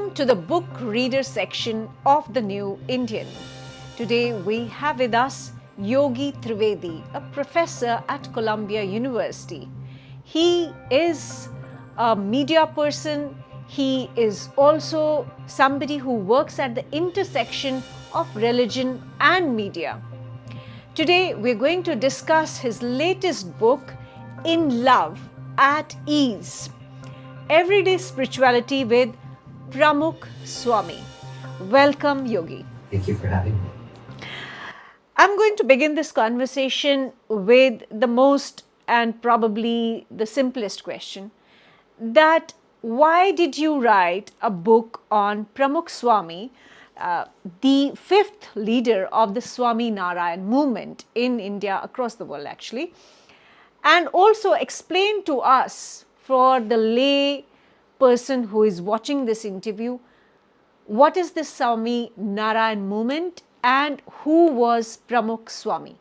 Welcome to the book reader section of the New Indian. Today we have with us Yogi Trivedi, a professor at Columbia University. He is a media person. He is also somebody who works at the intersection of religion and media. Today we're going to discuss his latest book, In Love at Ease, Everyday Spirituality with Pramukh Swami. Welcome, Yogi. Thank you for having me. I'm going to begin this conversation with the most and probably the simplest question, that why did you write a book on Pramukh Swami, the fifth leader of the Swaminarayan movement in India, across the world actually, and also explain to us, for the lay person who is watching this interview, what is the Swaminarayan movement and who was Pramukh Swami?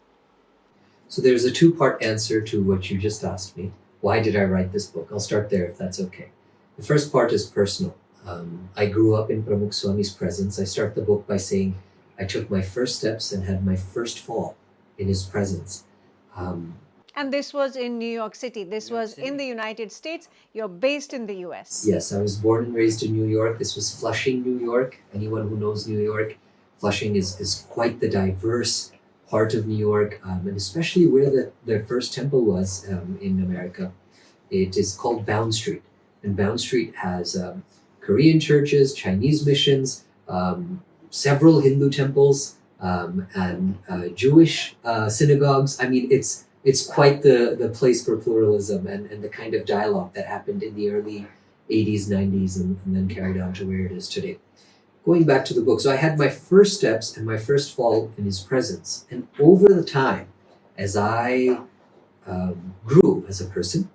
So there's a two-part answer to what you just asked me. Why did I write this book? I'll start there if that's okay. The first part is personal. I grew up in Pramukh Swami's presence. I start the book by saying I took my first steps and had my first fall in his presence. And this was in New York City. This was in the United States. You're based in the US. Yes, I was born and raised in New York. This was Flushing, New York. Anyone who knows New York, Flushing is quite the diverse part of New York, and especially where the first temple was in America. It is called Bound Street. And Bound Street has Korean churches, Chinese missions, several Hindu temples, and Jewish synagogues. I mean, it's quite the place for pluralism and the kind of dialogue that happened in the early 80s, 90s, and then carried on to where it is today. Going back to the book, so I had my first steps and my first fall in his presence. And over the time, as I grew as a person,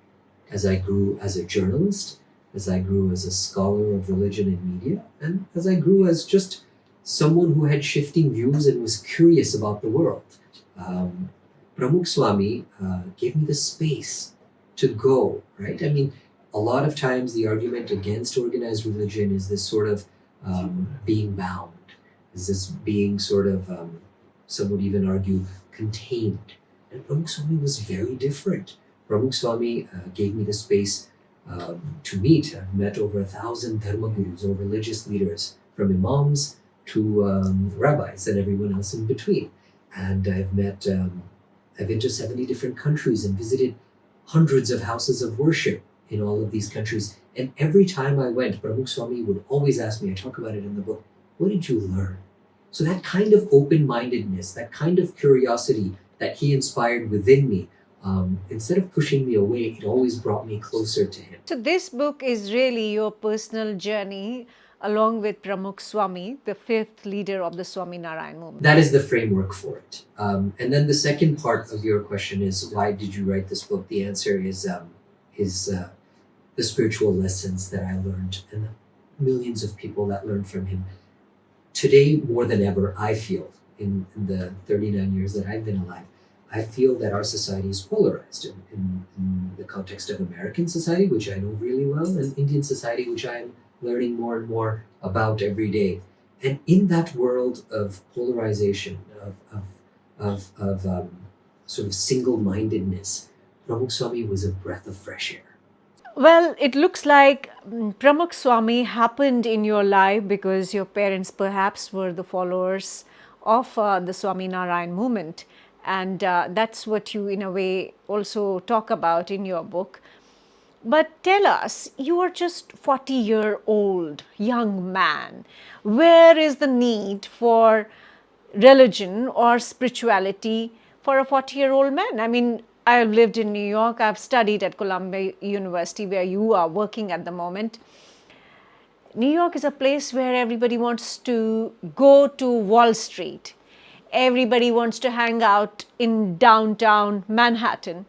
as I grew as a journalist, as I grew as a scholar of religion and media, and as I grew as just someone who had shifting views and was curious about the world, Pramukh Swami gave me the space to go, right? I mean, a lot of times the argument against organized religion is this sort of being bound, is this being sort of, some would even argue, contained. And Pramukh Swami was very different. Pramukh Swami gave me the space to meet. I've met over 1,000 dharma gurus or religious leaders, from imams to rabbis and everyone else in between. And I've been to 70 different countries and visited hundreds of houses of worship in all of these countries. And every time I went, Pramukh Swami would always ask me, I talk about it in the book, what did you learn? So that kind of open-mindedness, that kind of curiosity that he inspired within me, instead of pushing me away, it always brought me closer to him. So this book is really your personal journey along with Pramukh Swami, the fifth leader of the Swaminarayan movement. That is the framework for it. And then the second part of your question is, why did you write this book? The answer is the spiritual lessons that I learned and the millions of people that learned from him. Today, more than ever, I feel, in the 39 years that I've been alive, I feel that our society is polarized in the context of American society, which I know really well, and Indian society, which I'm learning more and more about every day. And in that world of polarization, of sort of single-mindedness, Pramukh Swami was a breath of fresh air. Well, it looks like Pramukh Swami happened in your life because your parents perhaps were the followers of the Swaminarayan movement. And that's what you, in a way, also talk about in your book. But tell us, you are just 40-year-old young man. Where is the need for religion or spirituality for a 40-year-old man? I mean, I've lived in New York. I've studied at Columbia University, where you are working at the moment. New York is a place where everybody wants to go to Wall Street. Everybody wants to hang out in downtown Manhattan.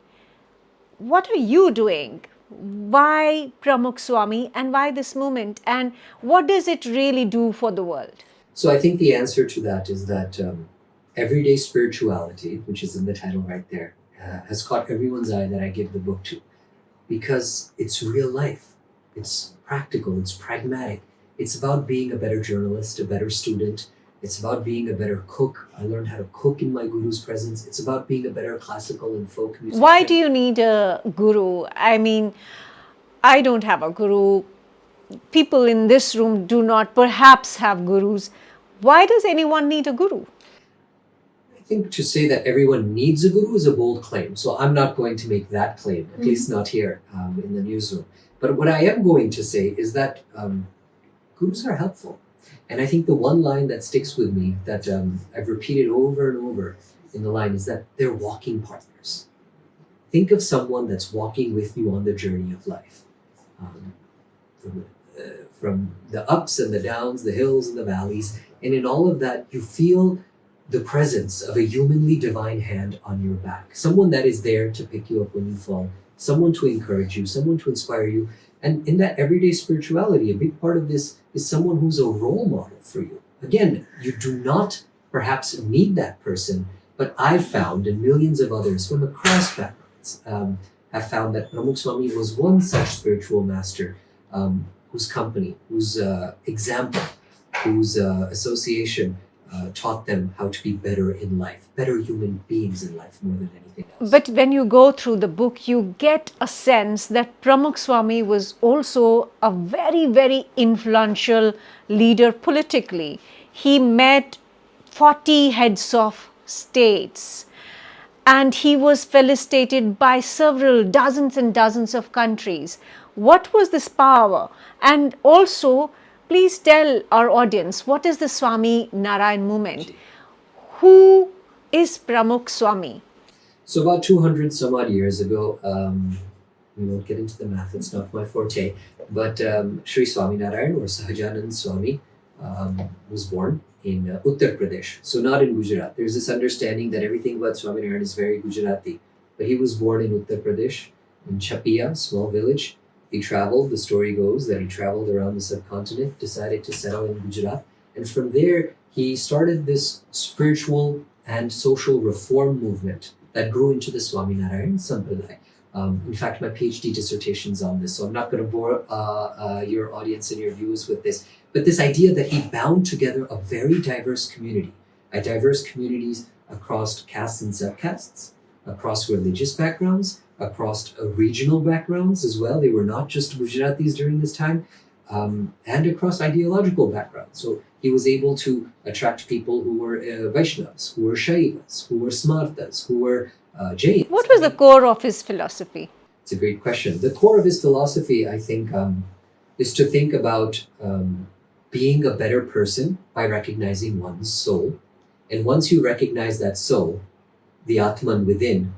What are you doing? Why Pramukh Swami and why this movement? And what does it really do for the world? So I think the answer to that is that everyday spirituality, which is in the title right there, has caught everyone's eye that I give the book to, because it's real life. It's practical, it's pragmatic, It's about being a better journalist, a better student. It's about being a better cook. I learned how to cook in my guru's presence. It's about being a better classical and folk musician. Why do you need a guru? I mean, I don't have a guru. People in this room do not perhaps have gurus. Why does anyone need a guru? I think to say that everyone needs a guru is a bold claim. So I'm not going to make that claim, at least not here in the newsroom. But what I am going to say is that gurus are helpful. And I think the one line that sticks with me that I've repeated over and over in the line is that they're walking partners. Think of someone that's walking with you on the journey of life. From the ups and the downs, the hills and the valleys. And in all of that, you feel the presence of a humanly divine hand on your back. Someone that is there to pick you up when you fall. Someone to encourage you, someone to inspire you. And in that everyday spirituality, a big part of this is someone who's a role model for you. Again, you do not perhaps need that person, but I've found, and millions of others from across backgrounds have found that Pramukh Swami was one such spiritual master whose company, whose example, whose association taught them how to be better in life, better human beings in life more than anything else. But when you go through the book, you get a sense that Pramukh Swami was also a very, very influential leader politically. He met 40 heads of states and he was felicitated by several dozens and dozens of countries. What was this power? And also, please tell our audience, what is the Swaminarayan movement? Who is Pramukh Swami? So about 200 some odd years ago, we won't get into the math, it's not my forte, but Sri Swaminarayan or Sahajanand Swami was born in Uttar Pradesh, so not in Gujarat. There's this understanding that everything about Swaminarayan is very Gujarati, but he was born in Uttar Pradesh, in Chapia, small village. He traveled, the story goes that he traveled around the subcontinent, decided to settle in Gujarat, and from there he started this spiritual and social reform movement that grew into the Swaminarayan Sampradaya. In fact, my PhD dissertation's on this, so I'm not going to bore your audience and your viewers with this. But this idea that he bound together a very diverse community, diverse communities across castes and subcastes, across religious backgrounds, across regional backgrounds as well. They were not just Gujaratis during this time, and across ideological backgrounds. So he was able to attract people who were Vaishnavas, who were Shaivas, who were Smartas, who were Jains. What was the core of his philosophy? It's a great question. The core of his philosophy, I think, is to think about being a better person by recognizing one's soul. And once you recognize that soul, the Atman within,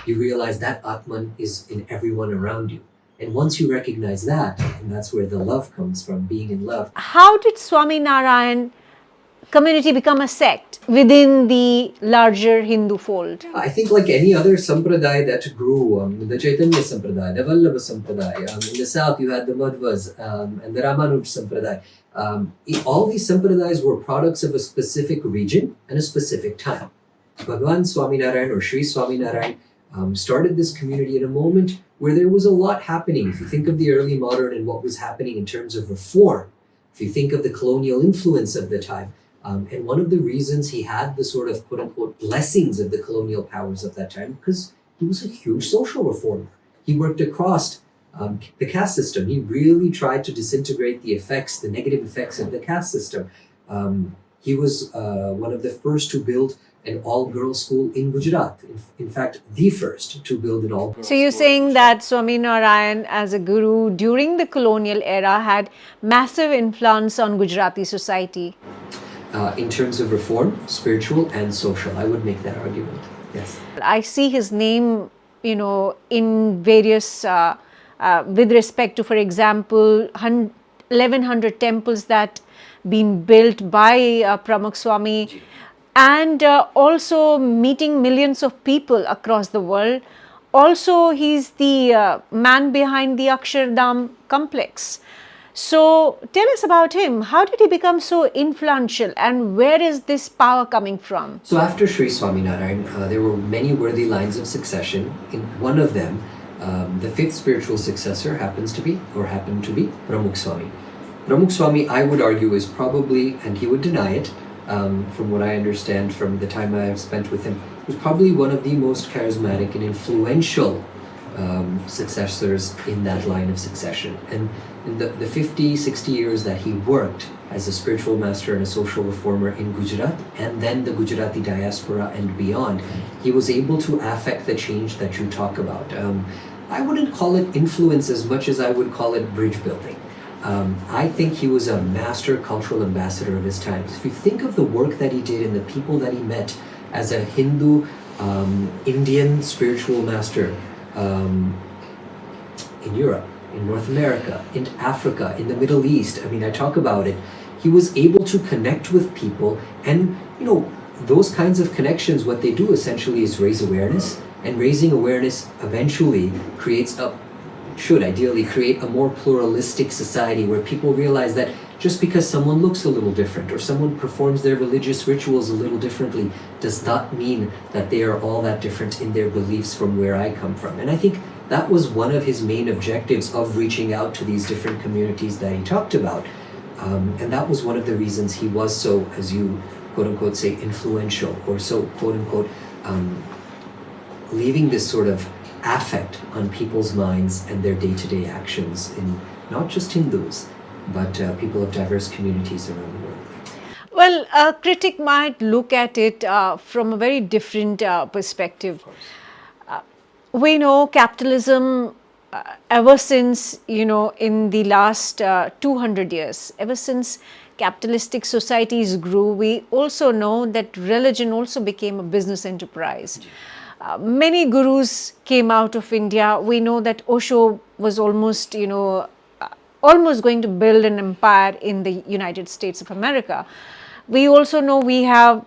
you realize that Atman is in everyone around you. And once you recognize that, and that's where the love comes from, being in love. How did Swaminarayan community become a sect within the larger Hindu fold? I think like any other sampradaya that grew, the Chaitanya Sampradaya, the Vallabha Sampradaya, in the south you had the Madhvas and the Ramanuj Sampradaya. All these sampradayas were products of a specific region and a specific time. Bhagwan Swaminarayan or Sri Swaminarayan started this community in a moment where there was a lot happening. If you think of the early modern and what was happening in terms of reform, if you think of the colonial influence of the time, and one of the reasons he had the sort of quote-unquote blessings of the colonial powers of that time, because he was a huge social reformer. He worked across the caste system. He really tried to disintegrate the effects, the negative effects of the caste system. He was one of the first to build an all-girls school in Gujarat. In fact, the first to build an all-girls school. So you're saying that Swaminarayan as a guru during the colonial era had massive influence on Gujarati society? In terms of reform, spiritual and social, I would make that argument. Yes. I see his name, in various, with respect to, for example, 1100 temples that been built by Pramukh Swami, and also meeting millions of people across the world. Also, he's the man behind the Akshar Dham complex. So tell us about him. How did he become so influential and where is this power coming from? So after Sri Swaminarayan, there were many worthy lines of succession. In one of them, the fifth spiritual successor happened to be Pramukh Swami. Pramukh Swami, I would argue, is probably, and he would deny it, from what I understand from the time I have spent with him, was probably one of the most charismatic and influential successors in that line of succession. And in the 50, 60 years that he worked as a spiritual master and a social reformer in Gujarat, and then the Gujarati diaspora and beyond, he was able to affect the change that you talk about. I wouldn't call it influence as much as I would call it bridge building. I think he was a master cultural ambassador of his times. If you think of the work that he did and the people that he met as a Hindu, Indian spiritual master in Europe, in North America, in Africa, in the Middle East, I mean, I talk about it. He was able to connect with people, and those kinds of connections, what they do essentially is raise awareness, and raising awareness eventually should ideally create a more pluralistic society where people realize that just because someone looks a little different or someone performs their religious rituals a little differently does not mean that they are all that different in their beliefs from where I come from. And I think that was one of his main objectives of reaching out to these different communities that he talked about. And that was one of the reasons he was so, as you quote unquote say, influential, or so quote unquote leaving this sort of affect on people's minds and their day-to-day actions in not just Hindus, but people of diverse communities around the world. Well, a critic might look at it from a very different perspective. We know capitalism ever since, in the last 200 years, ever since capitalistic societies grew, we also know that religion also became a business enterprise. Many gurus came out of India. We know that Osho was almost going to build an empire in the United States of America. We also know we have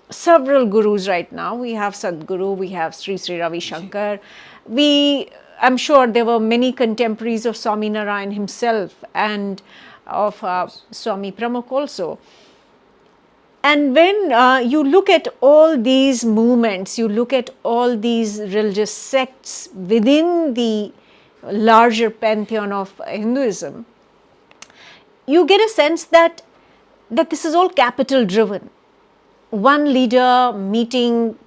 several gurus right now. We have Sadhguru, we have Sri Sri Ravi Shankar. I'm sure there were many contemporaries of Swaminarayan himself and of Swami Pramukh also. And when you look at all these movements, you look at all these religious sects within the larger pantheon of Hinduism, you get a sense that this is all capital driven. One leader meeting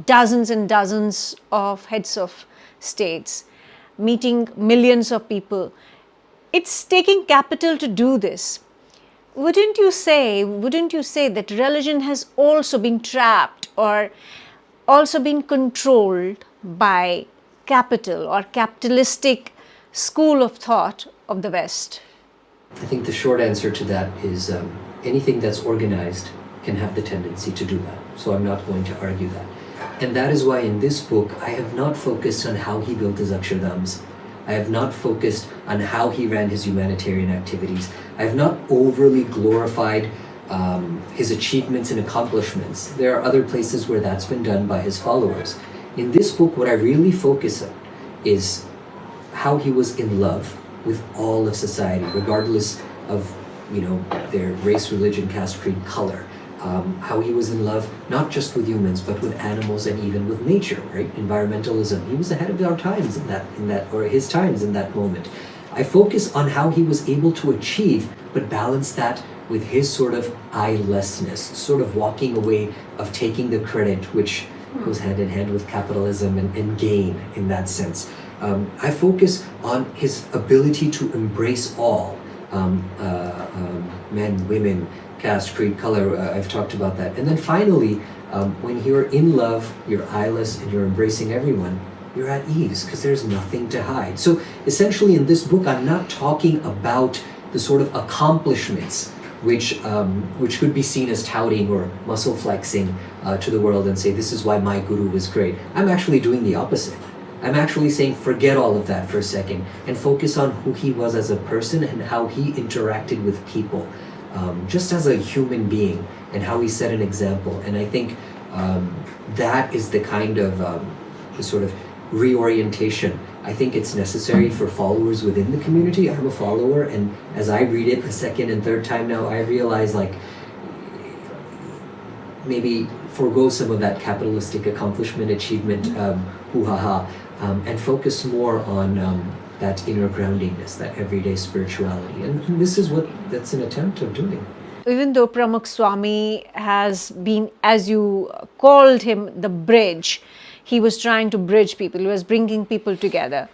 dozens and dozens of heads of states, meeting millions of people. It's taking capital to do this. Wouldn't you say that religion has also been trapped or also been controlled by capital or capitalistic school of thought of the West? I think the short answer to that is anything that's organized can have the tendency to do that. So I'm not going to argue that. And that is why in this book, I have not focused on how he built his Akshardhams. I have not focused on how he ran his humanitarian activities. I have not overly glorified his achievements and accomplishments. There are other places where that's been done by his followers. In this book, what I really focus on is how he was in love with all of society, regardless of their race, religion, caste, creed, color. How he was in love not just with humans but with animals and even with nature, right? Environmentalism. He was ahead of our times his times in that moment. I focus on how he was able to achieve but balance that with his sort of I-lessness, sort of walking away of taking the credit, which goes hand in hand with capitalism and gain in that sense. I focus on his ability to embrace all, men, women, caste, creed, color. I've talked about that. And then finally, when you're in love, you're eyeless, and you're embracing everyone, you're at ease because there's nothing to hide. So essentially in this book, I'm not talking about the sort of accomplishments which could be seen as touting or muscle flexing to the world and say, this is why my guru was great. I'm actually doing the opposite. I'm actually saying forget all of that for a second and focus on who he was as a person and how he interacted with people, just as a human being, and how he set an example. And I think that is the kind of the sort of reorientation. I think it's necessary for followers within the community. I'm a follower, and as I read it the second and third time now, I realize maybe forego some of that capitalistic accomplishment, achievement, hoo-ha-ha, and focus more on that inner groundingness, that everyday spirituality. And this is what that's an attempt of doing. Even though Pramukh Swami has been, as you called him, the bridge, he was trying to bridge people, he was bringing people together.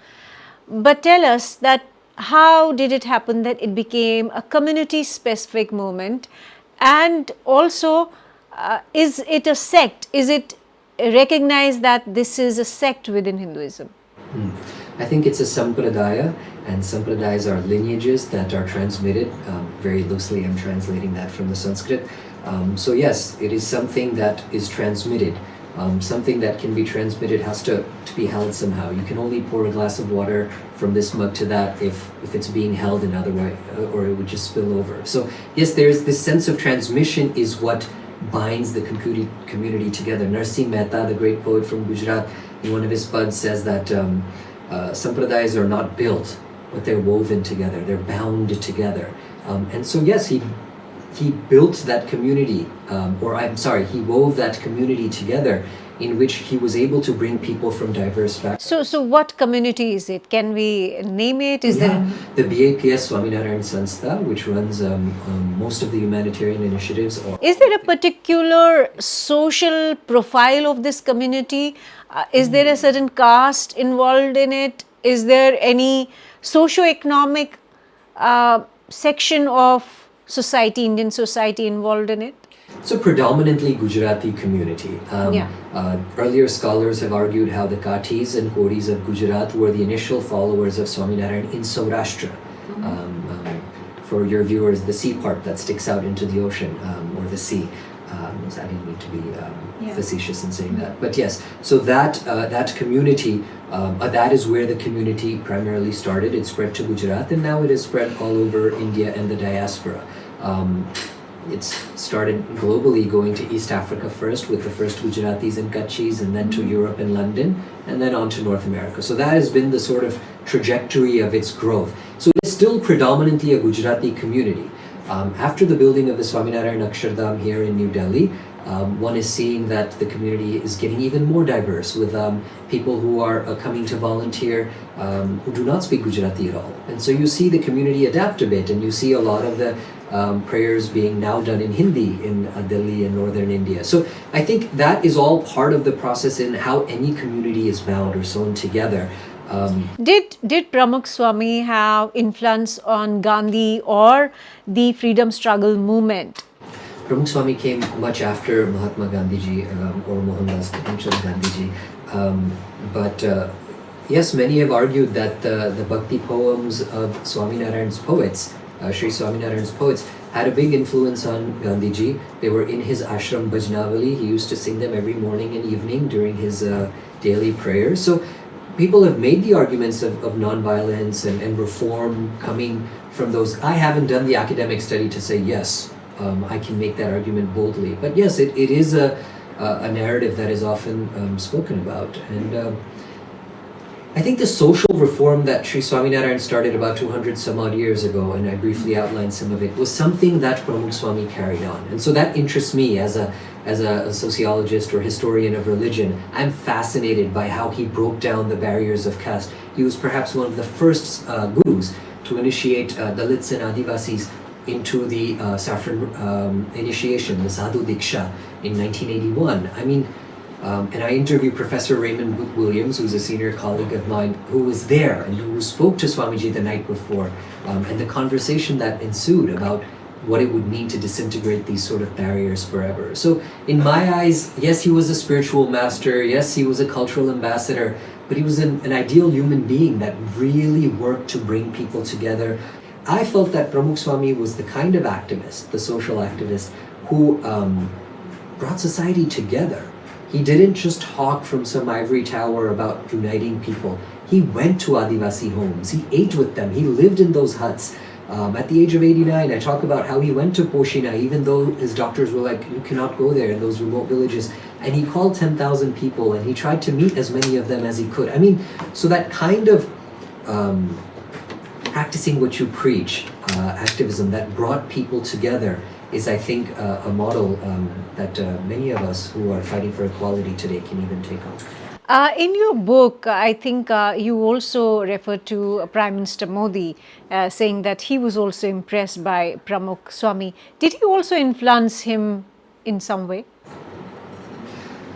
But tell us that how did it happen that it became a community specific movement, and also is it a sect? Is it recognized that this is a sect within Hinduism? I think it's a Sampradaya, and Sampradayas are lineages that are transmitted. Very loosely, I'm translating that from the Sanskrit. So yes, it is something that is transmitted. Something that can be transmitted has to be held somehow. You can only pour a glass of water from this mug to that if it's being held in other way, or it would just spill over. So yes, there's this sense of transmission is what binds the community together. Narsingh Mehta, the great poet from Gujarat, in one of his pads says that Sampradayas are not built, but they're woven together, they're bound together. And so yes, he built that community, he wove that community together in which he was able to bring people from diverse backgrounds. So what community is it? Can we name it? Is there the BAPS Swaminarayan Sanstha, which runs most of the humanitarian initiatives. Is there a particular social profile of this community? Is there a certain caste involved in it? Is there any socio-economic section of society, Indian society involved in it? So predominantly Gujarati community. Earlier scholars have argued how the Katis and Kodis of Gujarat were the initial followers of Swaminarayan in Saurashtra. For your viewers, the sea part that sticks out into the ocean, or the sea. I didn't mean to be facetious in saying that. But yes, so that community, that is where the community primarily started. It spread to Gujarat, and now it has spread all over India and the diaspora. It's started globally, going to East Africa first with the first Gujaratis and Kutchis, and then to Europe and London, and then on to North America. So that has been the sort of trajectory of its growth. So it's still predominantly a Gujarati community. After the building of the Swaminarayan Akshar here in New Delhi, one is seeing that the community is getting even more diverse, with people who are coming to volunteer who do not speak Gujarati at all. And so you see the community adapt a bit, and you see a lot of the prayers being now done in Hindi in Delhi and northern India. So I think that is all part of the process in how any community is bound or sewn together. Did Pramukh Swami have influence on Gandhi or the freedom struggle movement? Pramukh Swami came much after Mahatma Gandhiji or Mohandas Gandhiji. But yes, many have argued that the bhakti poems of Swaminarayan's poets, Sri Swaminarayan's poets, had a big influence on Gandhiji. They were in his ashram bhajnavali. He used to sing them every morning and evening during his daily prayers. So people have made the arguments of non-violence and reform coming from those. I haven't done the academic study to say yes, I can make that argument boldly. But yes, it is a narrative that is often spoken about. And I think the social reform that Sri Swaminarayan started about 200 some odd years ago, and I briefly outlined some of it, was something that Pramukh Swami carried on. And so that interests me as a sociologist or historian of religion. I'm fascinated by how he broke down the barriers of caste. He was perhaps one of the first gurus to initiate Dalits and Adivasis into the saffron initiation, the Sadhu Diksha, in 1981. I mean, and I interviewed Professor Raymond Williams, who's a senior colleague of mine, who was there and who spoke to Swamiji the night before, and the conversation that ensued about what it would mean to disintegrate these sort of barriers forever. So in my eyes, yes, he was a spiritual master, yes, he was a cultural ambassador, but he was an ideal human being that really worked to bring people together. I felt that Pramukh Swami was the kind of activist, the social activist, who brought society together. He didn't just talk from some ivory tower about uniting people. He went to Adivasi homes, he ate with them, he lived in those huts. At the age of 89, I talk about how he went to Poshina, even though his doctors were like, you cannot go there in those remote villages. And he called 10,000 people and he tried to meet as many of them as he could. I mean, so that kind of practicing what you preach, activism that brought people together, is, I think, a model that many of us who are fighting for equality today can even take on. In your book, I think you also refer to Prime Minister Modi, saying that he was also impressed by Pramukh Swami. Did he also influence him in some way?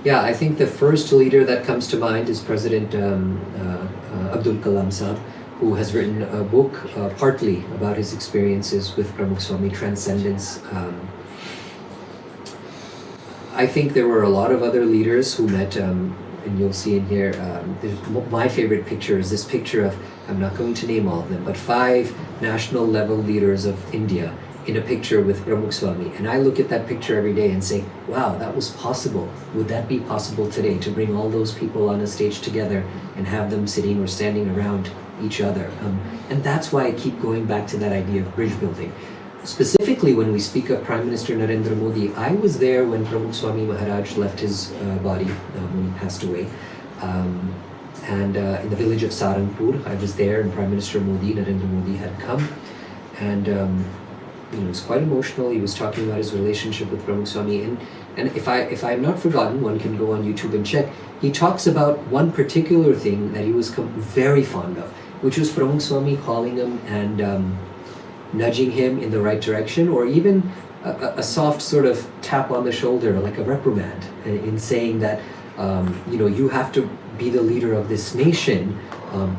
Yeah, I think the first leader that comes to mind is President Abdul Kalam Saab, who has written a book partly about his experiences with Pramukh Swami, Transcendence. I think there were a lot of other leaders who met, and you'll see in here, my favorite picture is this picture of, I'm not going to name all of them, but 5 national level leaders of India in a picture with Pramukh Swami. And I look at that picture every day and say, wow, that was possible. Would that be possible today, to bring all those people on a stage together and have them sitting or standing around each other? And that's why I keep going back to that idea of bridge building. Specifically, when we speak of Prime Minister Narendra Modi, I was there when Pramukh Swami Maharaj left his body when he passed away. And in the village of Saranpur, I was there, and Prime Minister Modi, Narendra Modi, had come. And it was quite emotional. He was talking about his relationship with Pramukh Swami. And if I'm not forgotten, one can go on YouTube and check. He talks about one particular thing that he was very fond of, which was Pramukh Swami calling him and nudging him in the right direction, or even a soft sort of tap on the shoulder, like a reprimand, in saying that, you have to be the leader of this nation.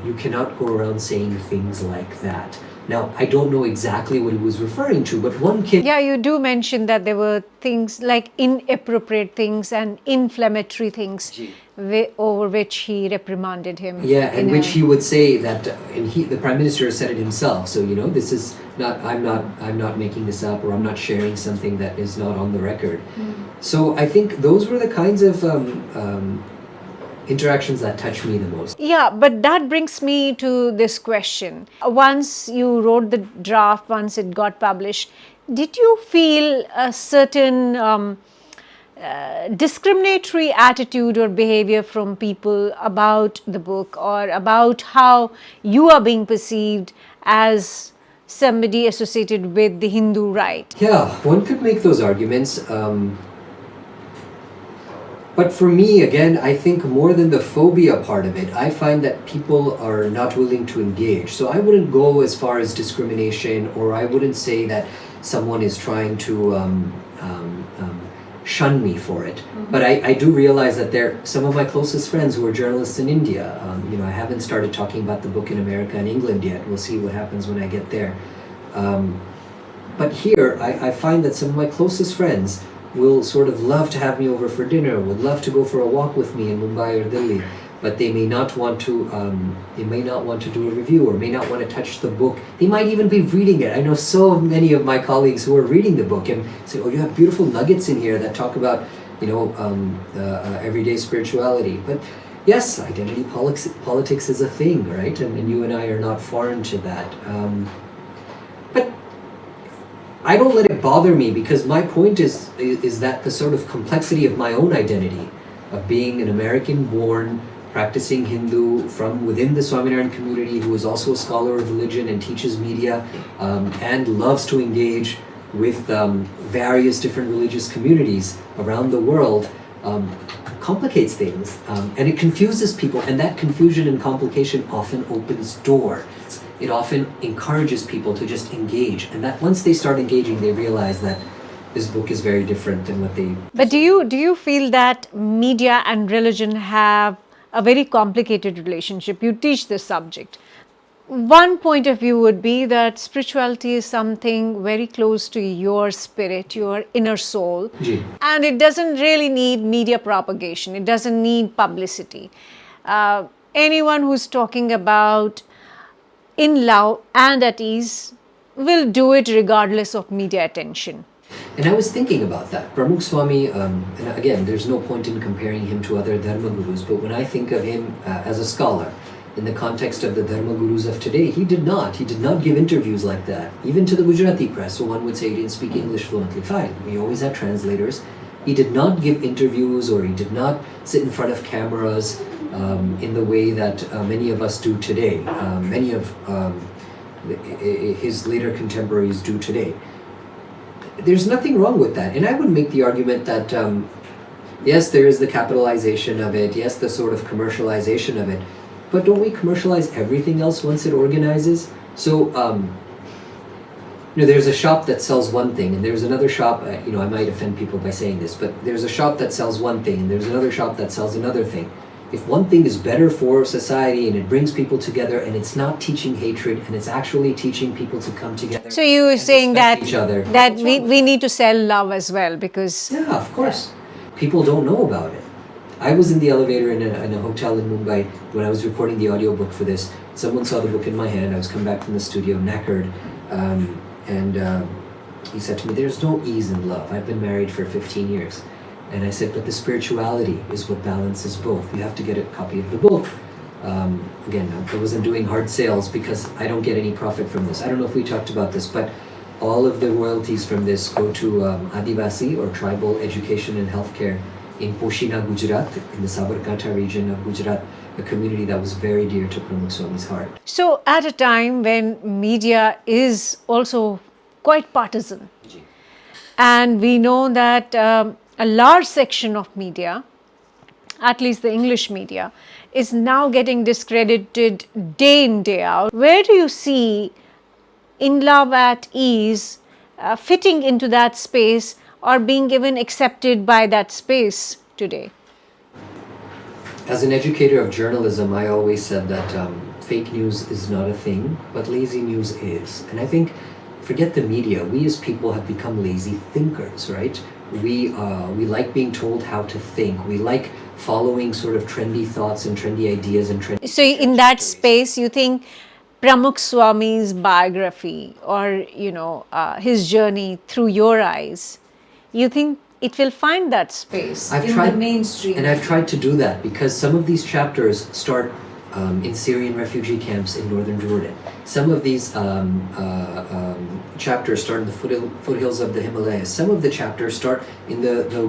You cannot go around saying things like that. Now, I don't know exactly what he was referring to, but one can... Yeah, you do mention that there were things like inappropriate things and inflammatory things over which he reprimanded him. Yeah, and which he would say that, and the Prime Minister said it himself, so this is not, I'm not making this up, or I'm not sharing something that is not on the record. So I think those were the kinds of interactions that touch me the most. Yeah, but that brings me to this question. Once you wrote the draft, once it got published, did you feel a certain discriminatory attitude or behavior from people about the book, or about how you are being perceived as somebody associated with the Hindu right? Yeah, one could make those arguments. But for me, again, I think more than the phobia part of it, I find that people are not willing to engage. So I wouldn't go as far as discrimination, or I wouldn't say that someone is trying to shun me for it. But I do realize that some of my closest friends who are journalists in India. I haven't started talking about the book in America and England yet. We'll see what happens when I get there. But here, I find that some of my closest friends will sort of love to have me over for dinner, would love to go for a walk with me in Mumbai or Delhi, but they may not want to do a review, or may not want to touch the book. They might even be reading it. I know so many of my colleagues who are reading the book and say, oh, you have beautiful nuggets in here that talk about everyday spirituality. But yes, identity politics is a thing, right? And you and I are not foreign to that. But I don't let it bother me, because my point is that the sort of complexity of my own identity, of being an American-born, practicing Hindu from within the Swaminarayan community, who is also a scholar of religion and teaches media, and loves to engage with various different religious communities around the world, complicates things, and it confuses people, and that confusion and complication often opens doors. It often encourages people to just engage, and that once they start engaging, they realize that this book is very different than what they... But do you feel that media and religion have a very complicated relationship? You teach this subject. One point of view would be that spirituality is something very close to your spirit, your inner soul, and it doesn't really need media propagation. It doesn't need publicity. Anyone who's talking about in love and at ease will do it regardless of media attention. And I was thinking about that. Pramukh Swami, and again, there's no point in comparing him to other Dharma Gurus, but when I think of him as a scholar, in the context of the Dharma Gurus of today, he did not give interviews like that, even to the Gujarati press. So one would say he didn't speak English fluently. Fine, we always had translators. He did not give interviews, or he did not sit in front of cameras in the way that many of us do today. Many of his later contemporaries do today. There's nothing wrong with that. And I would make the argument that Yes, there is the capitalization of it. Yes, the sort of commercialization of it. But don't we commercialize everything else once it organizes? So, there's a shop that sells one thing, and there's another shop, I might offend people by saying this, but there's a shop that sells one thing, and there's another shop that sells another thing. If one thing is better for society and it brings people together and it's not teaching hatred and it's actually teaching people to come together. So you were saying that each other. that we need to sell love as well, because yeah, of course. People don't know about it. I was in the elevator in a hotel in Mumbai when I was recording the audiobook for this. Someone saw the book in my hand. I was coming back from the studio knackered, and he said to me, "There's no ease in love. I've been married for 15 years." And I said, "But the spirituality is what balances both. You have to get a copy of the book." Again, I wasn't doing hard sales because I don't get any profit from this. I don't know if we talked about this, but all of the royalties from this go to Adivasi or tribal education and healthcare in Poshina, Gujarat, in the Sabarkantha region of Gujarat, a community that was very dear to Pramukh Swami's heart. So at a time when media is also quite partisan, and we know that a large section of media, at least the English media, is now getting discredited day in, day out. Where do you see In Love at Ease fitting into that space or being even accepted by that space today? As an educator of journalism, I always said that fake news is not a thing, but lazy news is. And I think, forget the media, we as people have become lazy thinkers, right? We like being told how to think. We like following sort of trendy thoughts and trendy ideas and trendy... So in that space, you think Pramukh Swami's biography or, his journey through your eyes, you think it will find that space the mainstream? And I've tried to do that because some of these chapters start in Syrian refugee camps in northern Jordan. Some of these chapters start in the foothills of the Himalayas. Some of the chapters start in the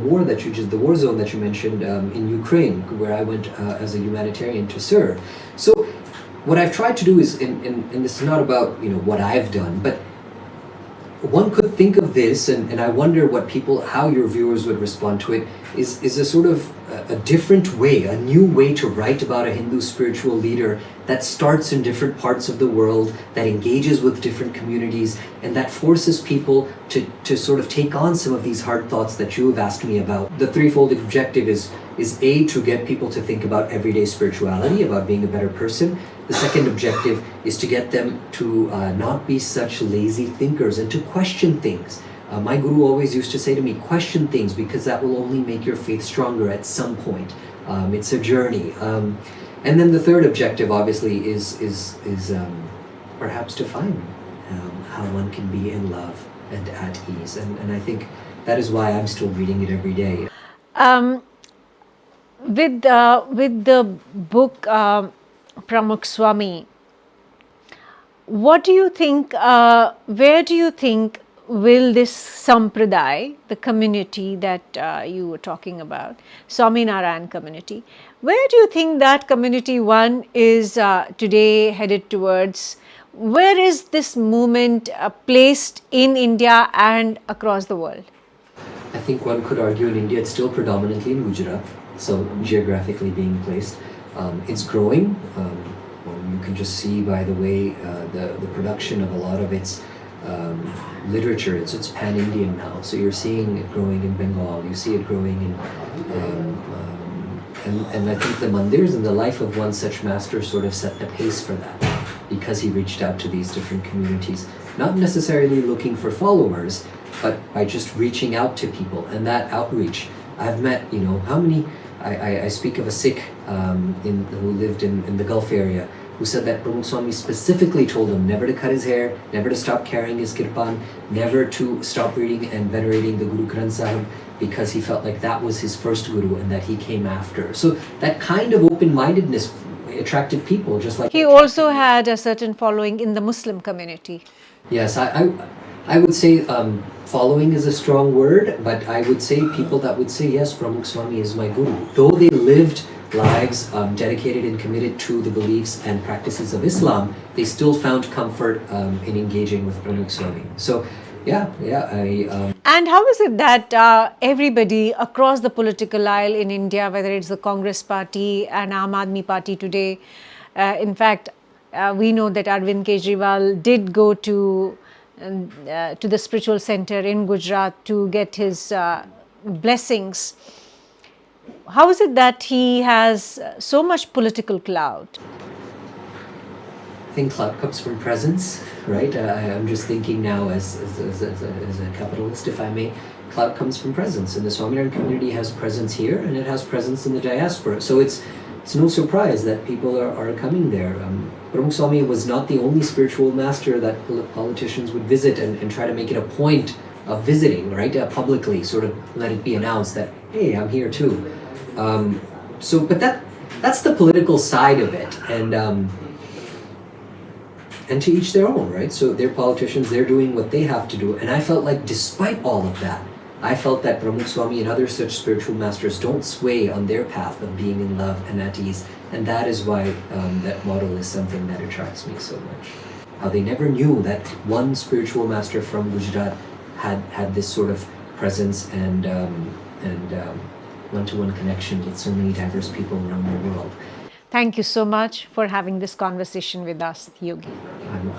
war zone that you mentioned in Ukraine, where I went as a humanitarian to serve. So what I've tried to do is, and this is not about what I've done, but one could think of this, and I wonder how your viewers would respond to it, is a sort of a different way, a new way to write about a Hindu spiritual leader that starts in different parts of the world, that engages with different communities, and that forces people to sort of take on some of these hard thoughts that you have asked me about. The threefold objective is A, to get people to think about everyday spirituality, about being a better person. The second objective is to get them to not be such lazy thinkers and to question things. My guru always used to say to me, question things because that will only make your faith stronger at some point. It's a journey. And then the third objective obviously is perhaps to find how one can be in love and at ease. And I think that is why I'm still reading it every day. With the book Pramukh Swami, what do you think, where do you think will this Sampradaya, the community that you were talking about, Swaminarayan community, where do you think that community one is today headed towards? Where is this movement placed in India and across the world? I think one could argue in India it's still predominantly in Gujarat, so geographically being placed. It's growing. You can just see by the way the production of a lot of its literature, it's pan-Indian now. So you're seeing it growing in Bengal, you see it growing in, and I think the mandirs and the life of one such master sort of set the pace for that, because he reached out to these different communities, not necessarily looking for followers, but by just reaching out to people. And that outreach, I've met, how many, I speak of a Sikh who lived in the Gulf area, who said that Pramukh Swami specifically told him never to cut his hair, never to stop carrying his kirpan, never to stop reading and venerating the Guru Granth Sahib, because he felt like that was his first guru and that he came after. So that kind of open-mindedness attracted people, just like... He also had a certain following in the Muslim community. Yes, I would say following is a strong word, but I would say people that would say, yes, Pramukh Swami is my guru. Though they lived lives dedicated and committed to the beliefs and practices of Islam, they still found comfort in engaging with Pramukh Swami. So, yeah, And how is it that everybody across the political aisle in India, whether it's the Congress Party and Aam Aadmi Party today, in fact, we know that Arvind Kejriwal did go to the spiritual center in Gujarat to get his blessings. How is it that he has so much political clout? I think clout comes from presence, right? I'm just thinking now as a capitalist, if I may. Clout comes from presence, and the Swaminarayan community has presence here, and it has presence in the diaspora. So it's no surprise that people are coming there. Pramukh Swami was not the only spiritual master that politicians would visit and try to make it a point of visiting, right? Publicly, sort of let it be announced that, hey, I'm here too. But that's the political side of it, and to each their own, right? So they're politicians, they're doing what they have to do. And I felt like despite all of that, I felt that Pramukh Swami and other such spiritual masters don't sway on their path of being in love and at ease. And that is why that model is something that attracts me so much. How they never knew that one spiritual master from Gujarat had this sort of presence and one-to-one connection with so many diverse people around the world. Thank you so much for having this conversation with us, Yogi. I'm